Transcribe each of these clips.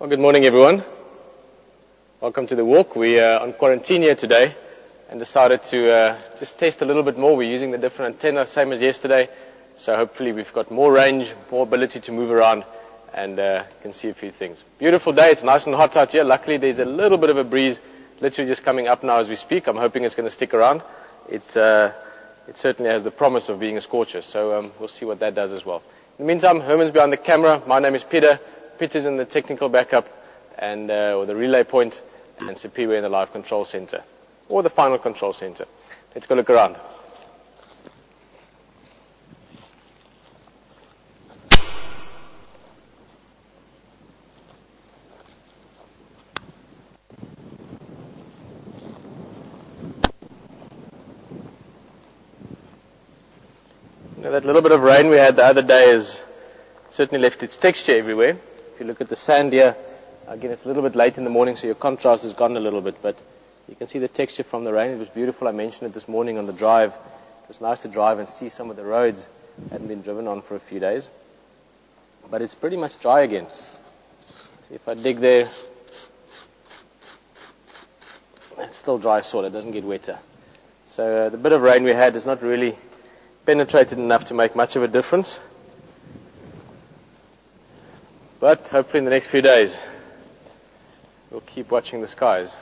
Well, good morning, everyone. Welcome to the walk. We are on quarantine here today and decided to just test a little bit more. We're using the different antennas, same as yesterday. So hopefully we've got more range, more ability to move around and can see a few things. Beautiful day. It's nice and hot out here. Luckily, there's a little bit of a breeze literally just coming up now as we speak. I'm hoping it's going to stick around. It certainly has the promise of being a scorcher. So we'll see what that does as well. In the meantime, Herman's behind the camera. My name is Peter. Peter's in the technical backup and or the relay point, and Sipiwe in the live control center, or the final control center. Let's go look around. That little bit of rain we had the other day has certainly left its texture everywhere. If you look at the sand here, again, it's a little bit late in the morning, so your contrast has gone a little bit, but you can see the texture from the rain. It was beautiful. I mentioned it this morning on the drive. It was nice to drive and see some of the roads hadn't been driven on for a few days. But it's pretty much dry again. See if I dig there, it's still dry soil. It doesn't get wetter. So the bit of rain we had has not really penetrated enough to make much of a difference. But hopefully in the next few days, we'll keep watching the skies.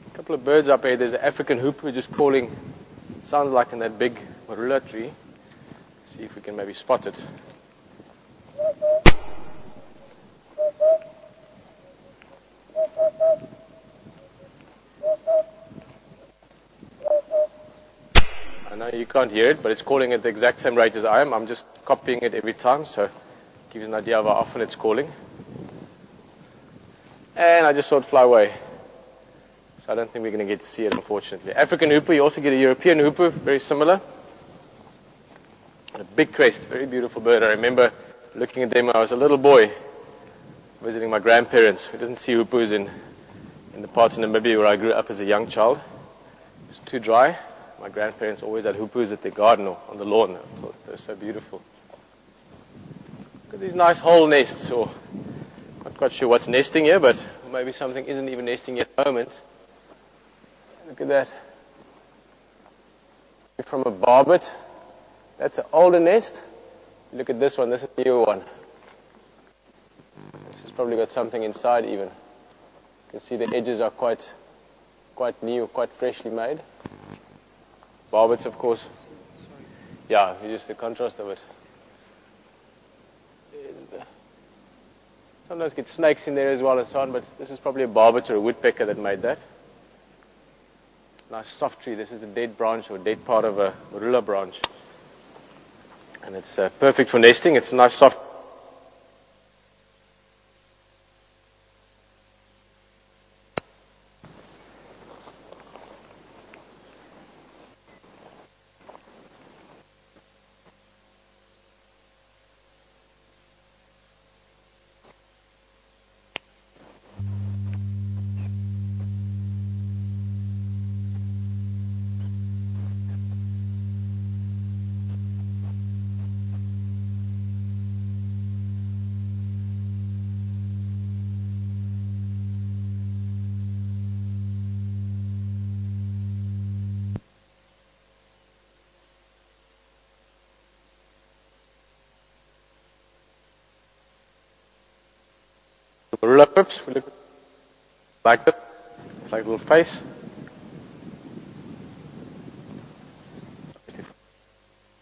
A couple of birds up here. There's an African hoopoe just calling. Sounds like in that big marula tree. See if we can maybe spot it. I know you can't hear it, but it's calling at the exact same rate as I am. I'm just copying it every time, so it gives you an idea of how often it's calling. And I just saw it fly away. So I don't think we're going to get to see it, unfortunately. African hoopoe, you also get a European hoopoe, very similar. And a big crest, very beautiful bird. I remember looking at them when I was a little boy, visiting my grandparents. We didn't see hoopoes in the parts of Namibia where I grew up as a young child. It was too dry. My grandparents always had hoopoes at their garden or on the lawn. I thought they were so beautiful. Look at these nice hole nests, or not quite sure what's nesting here, but maybe something isn't even nesting yet at the moment. Look at that. From a barbet. That's an older nest. Look at this one. This is a newer one. This has probably got something inside even. You can see the edges are quite new, quite freshly made. Barbets, of course. Yeah, just the contrast of it. Sometimes get snakes in there as well and so on, but this is probably a barbet or a woodpecker that made that. Nice soft tree. This is a dead branch or dead part of a marula branch. And it's perfect for nesting. It's a nice soft. Marula pips, we look like that. It's like a little face.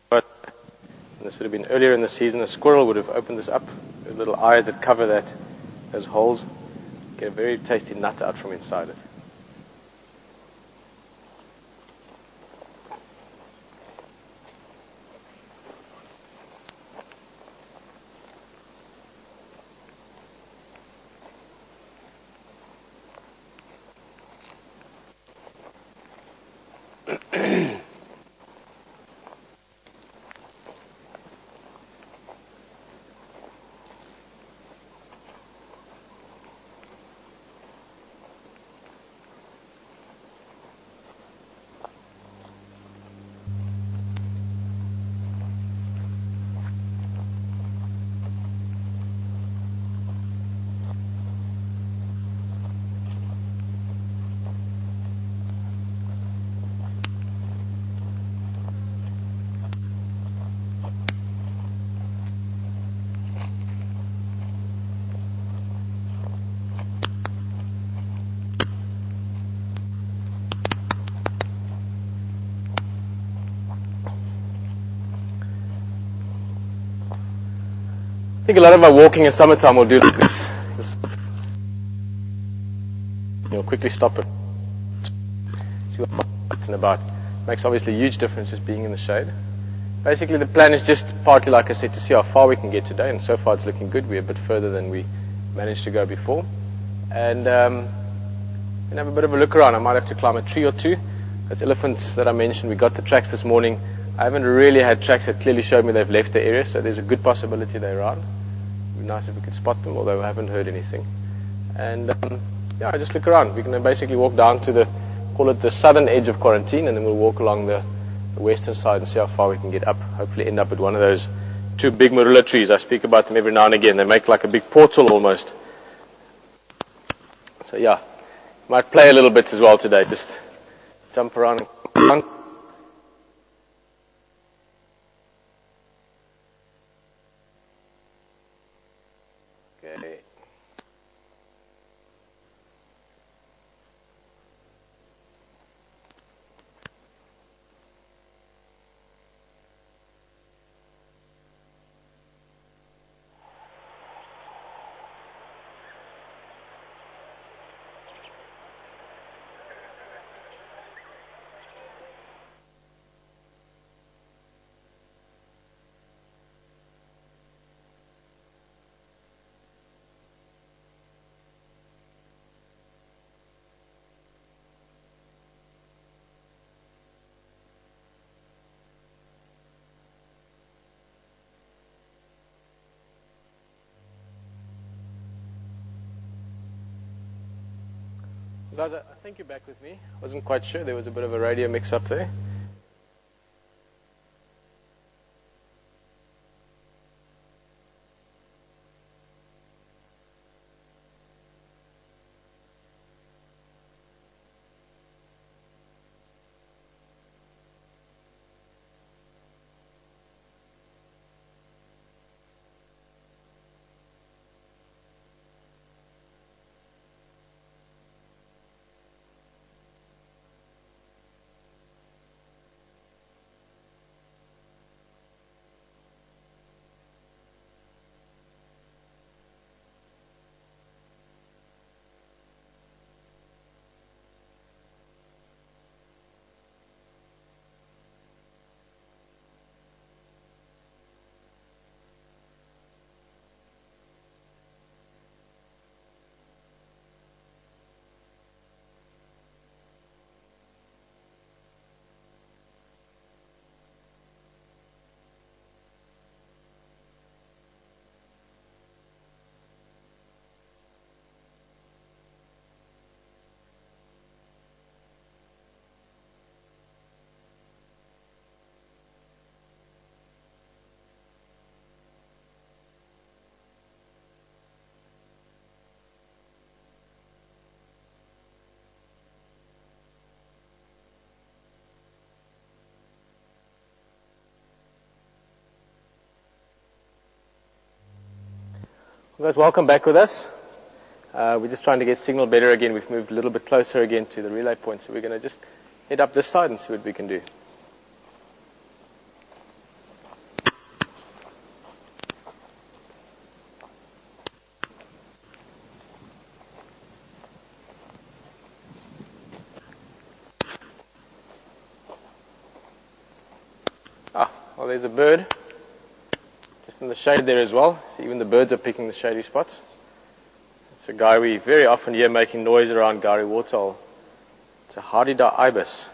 But this would have been earlier in the season. A squirrel would have opened this up. The little eyes that cover those holes. Get a very tasty nut out from inside it. I think a lot of our walking in summertime will do like this. You'll quickly stop it. See what's about. Makes obviously a huge difference just being in the shade. Basically the plan is just partly, like I said, to see how far we can get today, and so far it's looking good. We're a bit further than we managed to go before. And have a bit of a look around. I might have to climb a tree or two. Those elephants that I mentioned, we got the tracks this morning. I haven't really had tracks that clearly showed me they've left the area, so there's a good possibility they're around. It would be nice if we could spot them, although I haven't heard anything. And yeah, just look around. We're going to basically walk down to the, call it the southern edge of quarantine, and then we'll walk along the western side and see how far we can get up. Hopefully end up at one of those two big marula trees. I speak about them every now and again. They make like a big portal almost. So yeah, might play a little bit as well today. Just jump around and okay. Guys, I think you're back with me. Wasn't quite sure. There was a bit of a radio mix-up there. Guys, welcome back with us. We're just trying to get signal better again. We've moved a little bit closer again to the relay point, so we're going to just head up this side and see what we can do. Well, there's a bird. Just in the shade there as well. See, even the birds are picking the shady spots. It's a guy we very often hear making noise around Gari Waterhole. It's a hardy ibis.